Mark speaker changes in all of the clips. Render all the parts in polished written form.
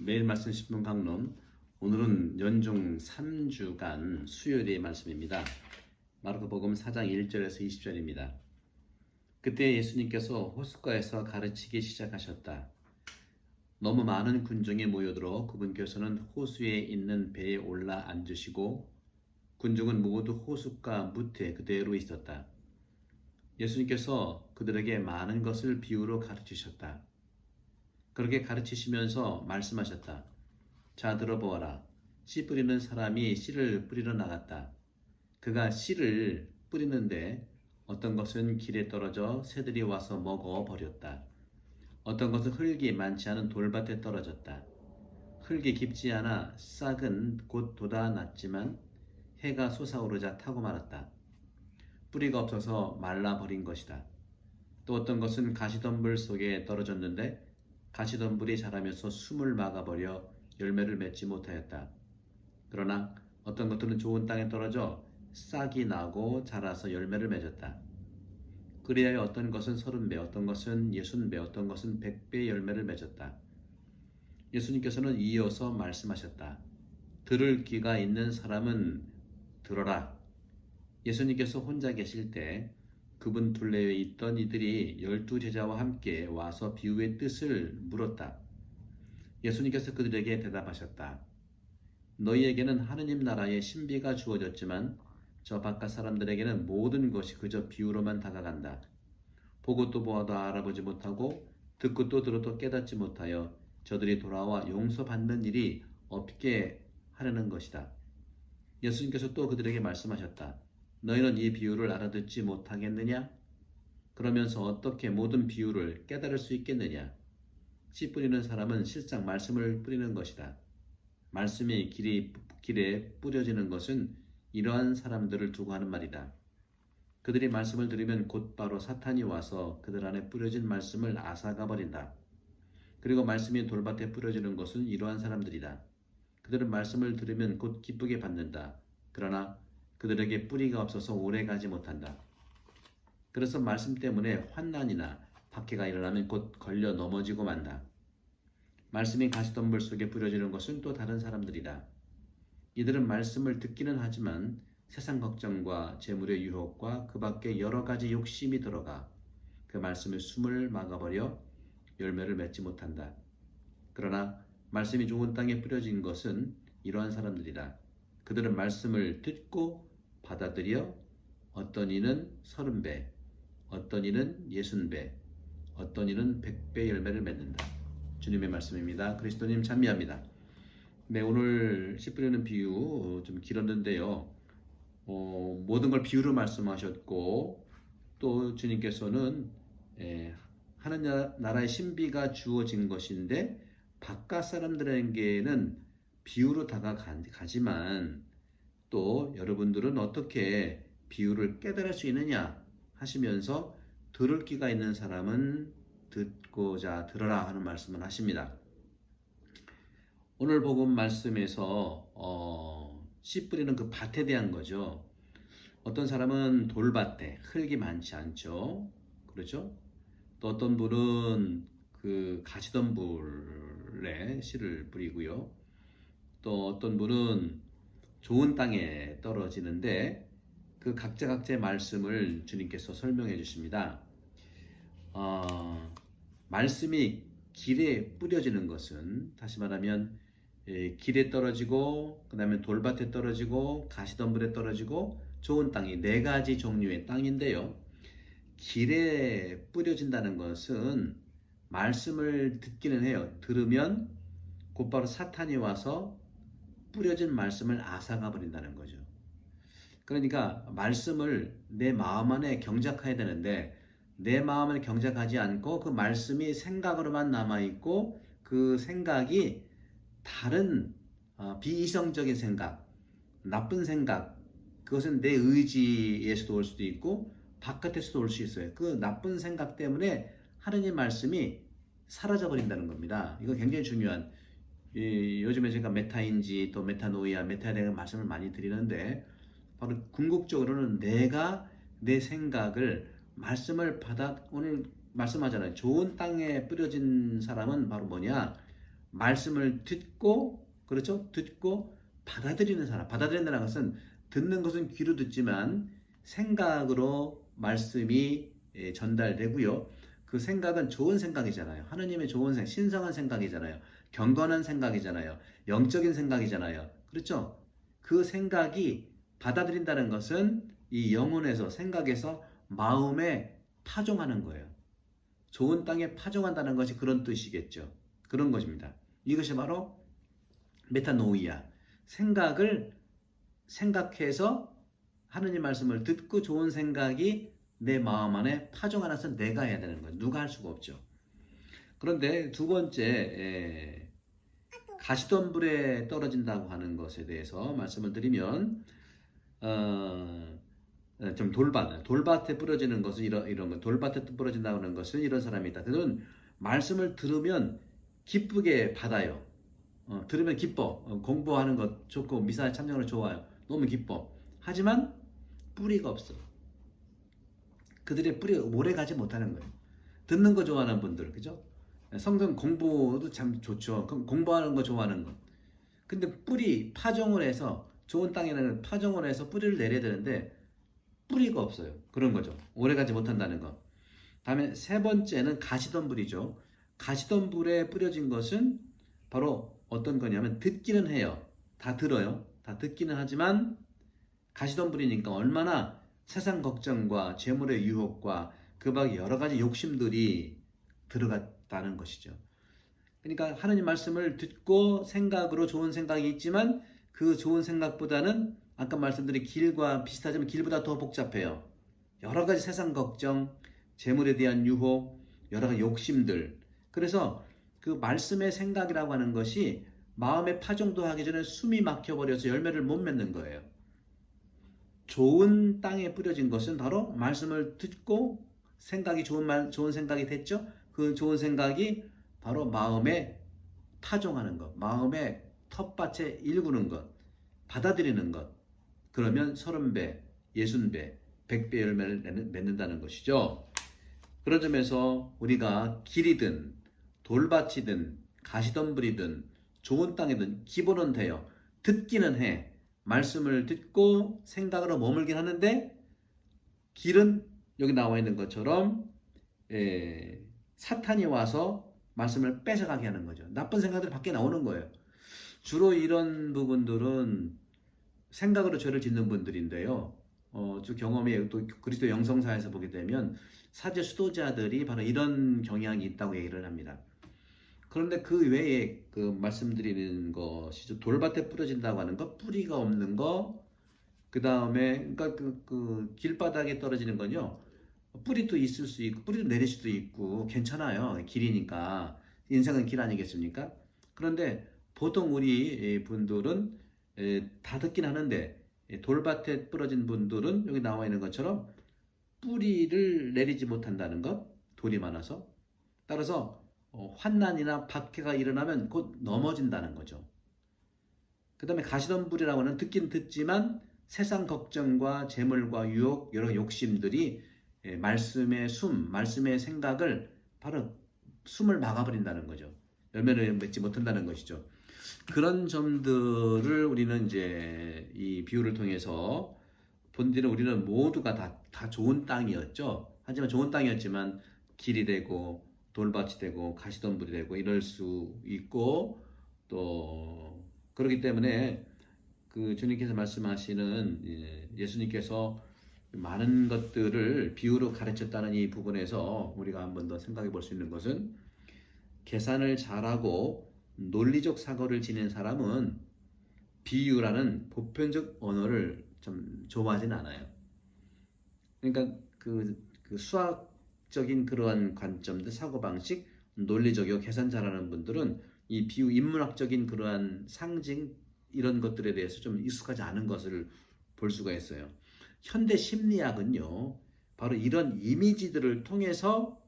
Speaker 1: 매일 말씀 10분 강론. 오늘은 연중 3주간 수요일의 말씀입니다. 마르코복음 4장 1절에서 20절입니다. 그때 예수님께서 호숫가에서 가르치기 시작하셨다. 너무 많은 군중이 모여들어 그분께서는 호수에 있는 배에 올라 앉으시고 군중은 모두 호숫가 무태 그대로 있었다. 예수님께서 그들에게 많은 것을 비유로 가르치셨다. 그렇게 가르치시면서 말씀하셨다. 자, 들어보아라. 씨 뿌리는 사람이 씨를 뿌리러 나갔다. 그가 씨를 뿌리는데 어떤 것은 길에 떨어져 새들이 와서 먹어 버렸다. 어떤 것은 흙이 많지 않은 돌밭에 떨어졌다. 흙이 깊지 않아 싹은 곧 돋아났지만 해가 솟아오르자 타고 말았다. 뿌리가 없어서 말라버린 것이다. 또 어떤 것은 가시덤불 속에 떨어졌는데 가시덤불이 자라면서 숨을 막아버려 열매를 맺지 못하였다. 그러나 어떤 것들은 좋은 땅에 떨어져 싹이 나고 자라서 열매를 맺었다. 그리하여 어떤 것은 30배, 어떤 것은 60배, 어떤 것은 100배 열매를 맺었다. 예수님께서는 이어서 말씀하셨다. 들을 귀가 있는 사람은 들어라. 예수님께서 혼자 계실 때 그분 둘레에 있던 이들이 12제자와 함께 와서 비유의 뜻을 물었다. 예수님께서 그들에게 대답하셨다. 너희에게는 하느님 나라의 신비가 주어졌지만 저 바깥 사람들에게는 모든 것이 그저 비유로만 다가간다. 보고 또 보아도 알아보지 못하고 듣고 또 들어도 깨닫지 못하여 저들이 돌아와 용서받는 일이 없게 하려는 것이다. 예수님께서 또 그들에게 말씀하셨다. 너희는 이 비유를 알아듣지 못하겠느냐? 그러면서 어떻게 모든 비유를 깨달을 수 있겠느냐? 씨 뿌리는 사람은 실상 말씀을 뿌리는 것이다. 말씀이 길에 뿌려지는 것은 이러한 사람들을 두고 하는 말이다. 그들이 말씀을 들으면 곧바로 사탄이 와서 그들 안에 뿌려진 말씀을 앗아가 버린다. 그리고 말씀이 돌밭에 뿌려지는 것은 이러한 사람들이다. 그들은 말씀을 들으면 곧 기쁘게 받는다. 그러나 그들에게 뿌리가 없어서 오래가지 못한다. 그래서 말씀 때문에 환난이나 박해가 일어나면 곧 걸려 넘어지고 만다. 말씀이 가시덤불 속에 뿌려지는 것은 또 다른 사람들이다. 이들은 말씀을 듣기는 하지만 세상 걱정과 재물의 유혹과 그 밖에 여러 가지 욕심이 들어가 그 말씀의 숨을 막아버려 열매를 맺지 못한다. 그러나 말씀이 좋은 땅에 뿌려진 것은 이러한 사람들이다. 그들은 말씀을 듣고 받아들여 어떤 이는 30배, 어떤 이는 60배, 어떤 이는 100배 열매를 맺는다. 주님의 말씀입니다. 그리스도님 찬미합니다. 네, 오늘 씨 뿌리는 비유 좀 길었는데요. 모든 걸 비유로 말씀하셨고 또 주님께서는 하나님 나라의 신비가 주어진 것인데 바깥 사람들에게는 비유로 다가가지만 또 여러분들은 어떻게 비유를 깨달을 수 있느냐 하시면서 들을 귀가 있는 사람은 듣고자 들어라 하는 말씀을 하십니다. 오늘 복음 말씀에서 씨 뿌리는 그 밭에 대한 거죠. 어떤 사람은 돌밭에 흙이 많지 않죠. 그렇죠? 또 어떤 분은 그 가시덤불에 씨를 뿌리고요. 또 어떤 분은 좋은 땅에 떨어지는데 그 각자의 말씀을 주님께서 설명해 주십니다. 말씀이 길에 뿌려지는 것은 다시 말하면 길에 떨어지고 그 다음에 돌밭에 떨어지고 가시덤불에 떨어지고 좋은 땅이 네 가지 종류의 땅인데요. 길에 뿌려진다는 것은 말씀을 듣기는 해요. 들으면 곧바로 사탄이 와서 뿌려진 말씀을 앗아가 버린다는 거죠. 그러니까 말씀을 내 마음 안에 경작해야 되는데 내 마음을 경작하지 않고 그 말씀이 생각으로만 남아있고 그 생각이 다른 비이성적인 생각, 나쁜 생각, 그것은 내 의지에서도 올 수도 있고 바깥에서도 올 수 있어요. 그 나쁜 생각 때문에 하느님 말씀이 사라져 버린다는 겁니다. 이거 굉장히 중요한, 요즘에 제가 메타인지 또 메타노이아, 메타에 대한 말씀을 많이 드리는데 바로 궁극적으로는 내가 내 생각을 말씀을 받아, 오늘 말씀하잖아요. 좋은 땅에 뿌려진 사람은 바로 뭐냐? 말씀을 듣고, 그렇죠? 듣고 받아들이는 사람. 받아들인다는 것은 듣는 것은 귀로 듣지만 생각으로 말씀이 전달되고요. 그 생각은 좋은 생각이잖아요. 하느님의 좋은 생각, 신성한 생각이잖아요. 경건한 생각이잖아요. 영적인 생각이잖아요. 그렇죠? 그 생각이 받아들인다는 것은 이 영혼에서, 생각에서 마음에 파종하는 거예요. 좋은 땅에 파종한다는 것이 그런 뜻이겠죠. 그런 것입니다. 이것이 바로 메타노이아. 생각을 생각해서 하느님 말씀을 듣고 좋은 생각이 내 마음 안에 파종하나서 내가 해야 되는 거예요. 누가 할 수가 없죠. 그런데 두 번째, 가시덤 불에 떨어진다고 하는 것에 대해서 말씀을 드리면, 좀 돌밭에 부러지는 것은 이런 것, 돌밭에 부러진다고 하는 것은 이런 사람이다. 그는 말씀을 들으면 기쁘게 받아요. 들으면 기뻐. 공부하는 것 좋고 미사에 참여하는 거 좋아요. 너무 기뻐. 하지만 뿌리가 없어. 그들의 뿌리 오래 가지 못하는 거예요. 듣는 거 좋아하는 분들, 그죠? 성경 공부도 참 좋죠. 공부하는 거 좋아하는 거. 근데 뿌리 파종을 해서 좋은 땅에는 파종을 해서 뿌리를 내려야 되는데 뿌리가 없어요. 그런 거죠. 오래 가지 못한다는 거. 다음에 세 번째는 가시덤불이죠. 가시덤불에 뿌려진 것은 바로 어떤 거냐면 듣기는 해요. 다 들어요. 다 듣기는 하지만 가시덤불이니까 얼마나 세상 걱정과 재물의 유혹과 그 밖에 여러 가지 욕심들이 들어갔다는 것이죠. 그러니까 하느님 말씀을 듣고 생각으로 좋은 생각이 있지만 그 좋은 생각보다는 아까 말씀드린 길과 비슷하지만 길보다 더 복잡해요. 여러 가지 세상 걱정, 재물에 대한 유혹, 여러 가지 욕심들. 그래서 그 말씀의 생각이라고 하는 것이 마음의 파종도 하기 전에 숨이 막혀버려서 열매를 못 맺는 거예요. 좋은 땅에 뿌려진 것은 바로 말씀을 듣고 생각이 좋은 생각이 됐죠. 그 좋은 생각이 바로 마음에 파종하는 것, 마음의 텃밭에 일구는 것, 받아들이는 것. 그러면 30배, 60배, 100배 열매를 맺는다는 것이죠. 그런 점에서 우리가 길이든 돌밭이든 가시덤불이든 좋은 땅이든 기본은 돼요. 듣기는 해. 말씀을 듣고 생각으로 머물긴 하는데 길은 여기 나와 있는 것처럼 사탄이 와서 말씀을 뺏어가게 하는 거죠. 나쁜 생각들이 밖에 나오는 거예요. 주로 이런 부분들은 생각으로 죄를 짓는 분들인데요. 주 경험이 또 그리스도 영성사에서 보게 되면 사제 수도자들이 바로 이런 경향이 있다고 얘기를 합니다. 그런데 그 외에 그 말씀드리는 것이 돌밭에 뿌려진다고 하는 거, 뿌리가 없는 거, 그 다음에 그러니까 그 길바닥에 떨어지는 건요. 뿌리도 있을 수 있고 뿌리도 내릴 수도 있고 괜찮아요. 길이니까 인생은 길 아니겠습니까? 그런데 보통 우리 분들은 다 듣긴 하는데 돌밭에 부러진 분들은 여기 나와 있는 것처럼 뿌리를 내리지 못한다는 것, 돌이 많아서. 따라서 환난이나 박해가 일어나면 곧 넘어진다는 거죠. 그 다음에 가시덤불이라고 하는 듣긴 듣지만 세상 걱정과 재물과 유혹, 여러 욕심들이 말씀의 말씀의 생각을 바로 숨을 막아버린다는 거죠. 열매를 맺지 못한다는 것이죠. 그런 점들을 우리는 이제 이 비유를 통해서 본디는 우리는 모두가 다 좋은 땅이었죠. 하지만 좋은 땅이었지만 길이 되고 돌밭이 되고 가시덤불이 되고 이럴 수 있고 또 그렇기 때문에 그 주님께서 말씀하시는 예수님께서 많은 것들을 비유로 가르쳤다는 이 부분에서 우리가 한 번 더 생각해 볼 수 있는 것은 계산을 잘하고 논리적 사고를 지닌 사람은 비유라는 보편적 언어를 좀 좋아하진 않아요. 그러니까 그 수학적인 그러한 관점들, 사고방식, 논리적이고 계산 잘하는 분들은 이 비유, 인문학적인 그러한 상징 이런 것들에 대해서 좀 익숙하지 않은 것을 볼 수가 있어요. 현대 심리학은요, 바로 이런 이미지들을 통해서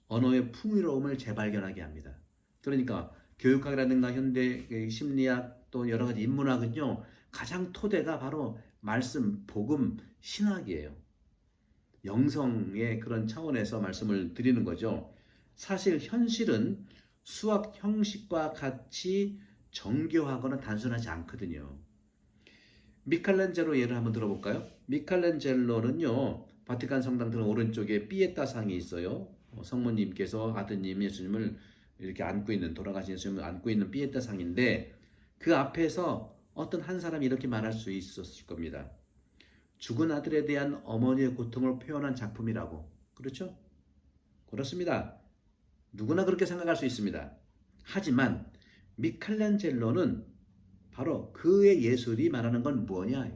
Speaker 1: 언어의 풍요로움을 재발견하게 합니다. 그러니까 교육학이라든가 현대 심리학 또 여러 가지 인문학은요, 가장 토대가 바로 말씀, 복음, 신학이에요. 영성의 그런 차원에서 말씀을 드리는 거죠. 사실 현실은 수학 형식과 같이 정교하거나 단순하지 않거든요. 미켈란젤로 예를 한번 들어볼까요? 미켈란젤로는요, 바티칸 성당 들어 오른쪽에 피에타 상이 있어요. 성모님께서 아드님 예수님을 이렇게 안고 있는, 돌아가신 예수님을 안고 있는 피에타 상인데, 그 앞에서 어떤 한 사람이 이렇게 말할 수 있었을 겁니다. 죽은 아들에 대한 어머니의 고통을 표현한 작품이라고. 그렇죠? 그렇습니다. 누구나 그렇게 생각할 수 있습니다. 하지만 미켈란젤로는 바로 그의 예술이 말하는 건 뭐냐?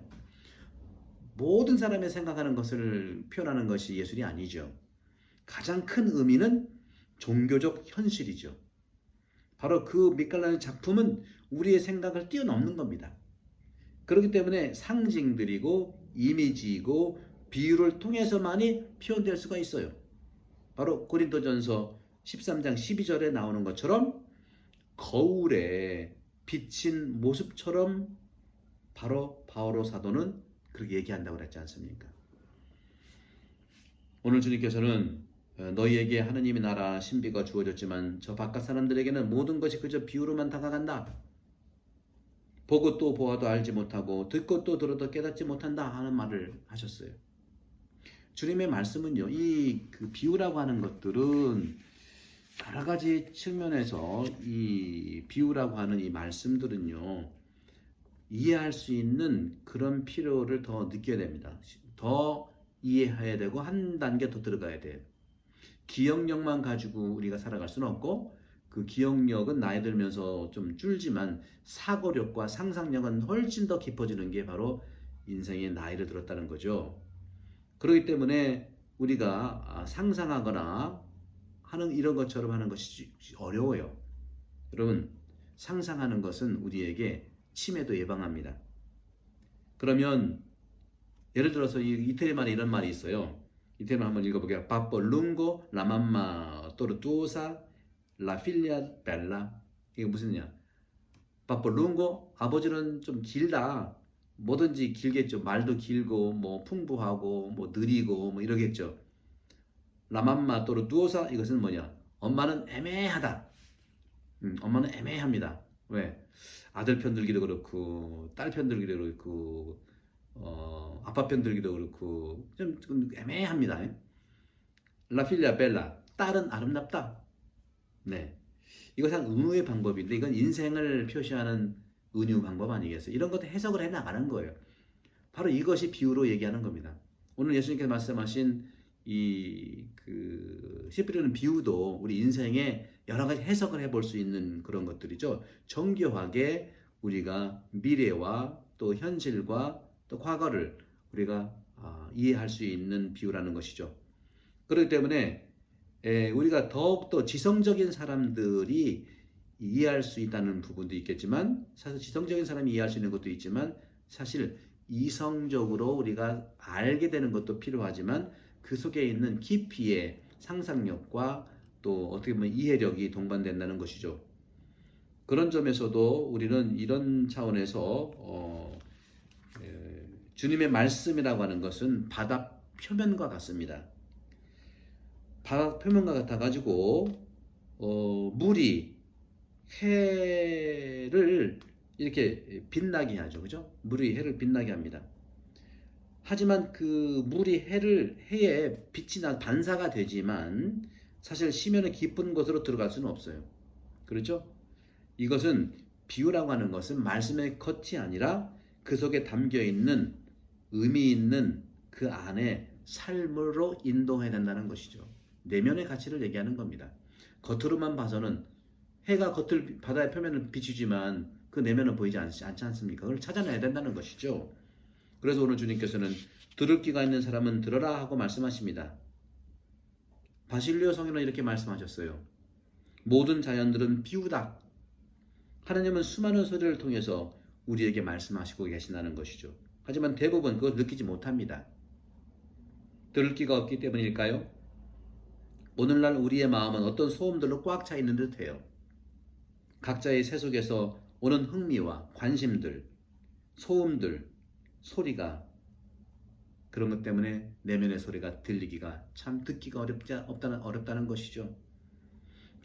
Speaker 1: 모든 사람이 생각하는 것을 표현하는 것이 예술이 아니죠. 가장 큰 의미는 종교적 현실이죠. 바로 그 미켈란젤로 작품은 우리의 생각을 뛰어넘는 겁니다. 그렇기 때문에 상징들이고 이미지이고 비유를 통해서만이 표현될 수가 있어요. 바로 고린도전서 13장 12절에 나오는 것처럼 거울에 비친 모습처럼 바로 바오로 사도는 그렇게 얘기한다고 그랬지 않습니까? 오늘 주님께서는 너희에게 하느님의 나라 신비가 주어졌지만 저 바깥 사람들에게는 모든 것이 그저 비유로만 다가간다. 보고 또 보아도 알지 못하고 듣고 또 들어도 깨닫지 못한다 하는 말을 하셨어요. 주님의 말씀은요, 그 비유라고 하는 것들은 여러 가지 측면에서 이 비유라고 하는 이 말씀들은요, 이해할 수 있는 그런 필요를 더 느껴야 됩니다. 더 이해해야 되고 한 단계 더 들어가야 돼요. 기억력만 가지고 우리가 살아갈 수는 없고, 그 기억력은 나이 들면서 좀 줄지만 사고력과 상상력은 훨씬 더 깊어지는 게 바로 인생의 나이를 들었다는 거죠. 그렇기 때문에 우리가 상상하거나 하는 이런 것처럼 하는 것이 어려워요. 여러분, 상상하는 것은 우리에게 치매도 예방합니다. 그러면 예를 들어서 이태리 말에 이런 말이 있어요. 이태리 말 한번 읽어볼게요. Pappo lungo, la mamma tortuosa, la figlia bella. 이게 무슨냐? Pappo lungo, 아버지는 좀 길다. 뭐든지 길겠죠. 말도 길고 뭐 풍부하고 뭐 느리고 뭐 이러겠죠. 라맘마 또르 두오사, 이것은 뭐냐? 엄마는 애매하다. 엄마는 애매합니다. 왜? 아들 편 들기도 그렇고 딸 편 들기도 그렇고 아빠 편 들기도 그렇고 좀 애매합니다. 라필리아 벨라, 딸은 아름답다. 네, 이것은 은유의 방법인데 이건 인생을 표시하는 은유 방법 아니겠어요? 이런 것도 해석을 해 나가는 거예요. 바로 이것이 비유로 얘기하는 겁니다. 오늘 예수님께서 말씀하신 시프리는 비유도 우리 인생에 여러 가지 해석을 해볼 수 있는 그런 것들이죠. 정교하게 우리가 미래와 또 현실과 또 과거를 우리가 이해할 수 있는 비유라는 것이죠. 그렇기 때문에 우리가 더욱더 지성적인 사람들이 이해할 수 있다는 부분도 있겠지만, 사실 지성적인 사람이 이해할 수 있는 것도 있지만, 사실 이성적으로 우리가 알게 되는 것도 필요하지만 그 속에 있는 깊이의 상상력과 또 어떻게 보면 이해력이 동반된다는 것이죠. 그런 점에서도 우리는 이런 차원에서 주님의 말씀이라고 하는 것은 바다 표면과 같습니다. 바다 표면과 같아가지고 물이 해를 이렇게 빛나게 하죠. 그죠? 물이 해를 빛나게 합니다. 하지만 그 물이 해에 빛이 나 반사가 되지만 사실 심연의 깊은 곳으로 들어갈 수는 없어요. 그렇죠? 이것은 비유라고 하는 것은 말씀의 겉이 아니라 그 속에 담겨 있는 의미 있는 그 안에 삶으로 인도해야 된다는 것이죠. 내면의 가치를 얘기하는 겁니다. 겉으로만 봐서는 해가 바다의 표면을 비추지만 그 내면은 보이지 않지 않습니까? 그걸 찾아내야 된다는 것이죠. 그래서 오늘 주님께서는 들을 귀가 있는 사람은 들어라 하고 말씀하십니다. 바실리오 성인은 이렇게 말씀하셨어요. 모든 자연들은 비유다. 하나님은 수많은 소리를 통해서 우리에게 말씀하시고 계신다는 것이죠. 하지만 대부분 그걸 느끼지 못합니다. 들을 귀가 없기 때문일까요? 오늘날 우리의 마음은 어떤 소음들로 꽉 차 있는 듯해요. 각자의 새 속에서 오는 흥미와 관심들, 소음들, 소리가 그런 것 때문에 내면의 소리가 들리기가 참 듣기가 어렵다는 것이죠.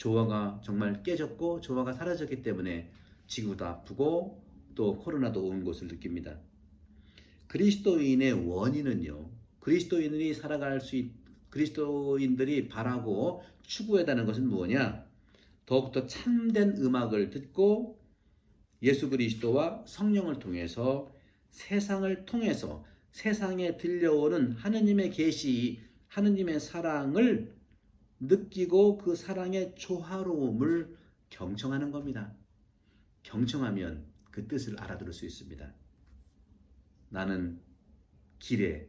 Speaker 1: 조화가 정말 깨졌고 조화가 사라졌기 때문에 지구도 아프고 또 코로나도 온 것을 느낍니다. 그리스도인의 원인은요. 그리스도인들이 살아갈 수 그리스도인들이 바라고 추구해다는 것은 무엇이냐? 더욱더 참된 음악을 듣고 예수 그리스도와 성령을 통해서 세상을 통해서 세상에 들려오는 하느님의 계시, 하느님의 사랑을 느끼고 그 사랑의 조화로움을 경청하는 겁니다. 경청하면 그 뜻을 알아들을 수 있습니다. 나는 길에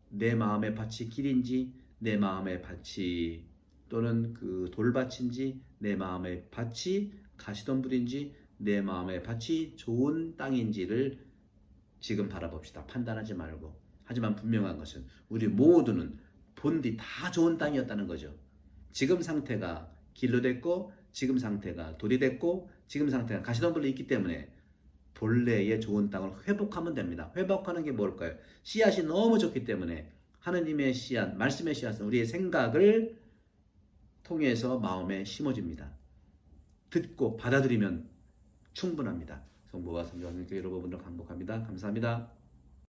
Speaker 1: 내 마음의 밭이 길인지 내 마음의 밭이 또는 그 돌밭인지 내 마음의 밭이 가시덤불인지 내 마음의 밭이 좋은 땅인지를 지금 바라봅시다. 판단하지 말고. 하지만 분명한 것은 우리 모두는 본디 다 좋은 땅이었다는 거죠. 지금 상태가 길로 됐고 지금 상태가 돌이 됐고 지금 상태가 가시덤불로 있기 때문에 본래의 좋은 땅을 회복하면 됩니다. 회복하는 게 뭘까요? 씨앗이 너무 좋기 때문에 하느님의 씨앗, 말씀의 씨앗은 우리의 생각을 통해서 마음에 심어집니다. 듣고 받아들이면 충분합니다. 성부와 성령과 여러분을 반복합니다. 감사합니다.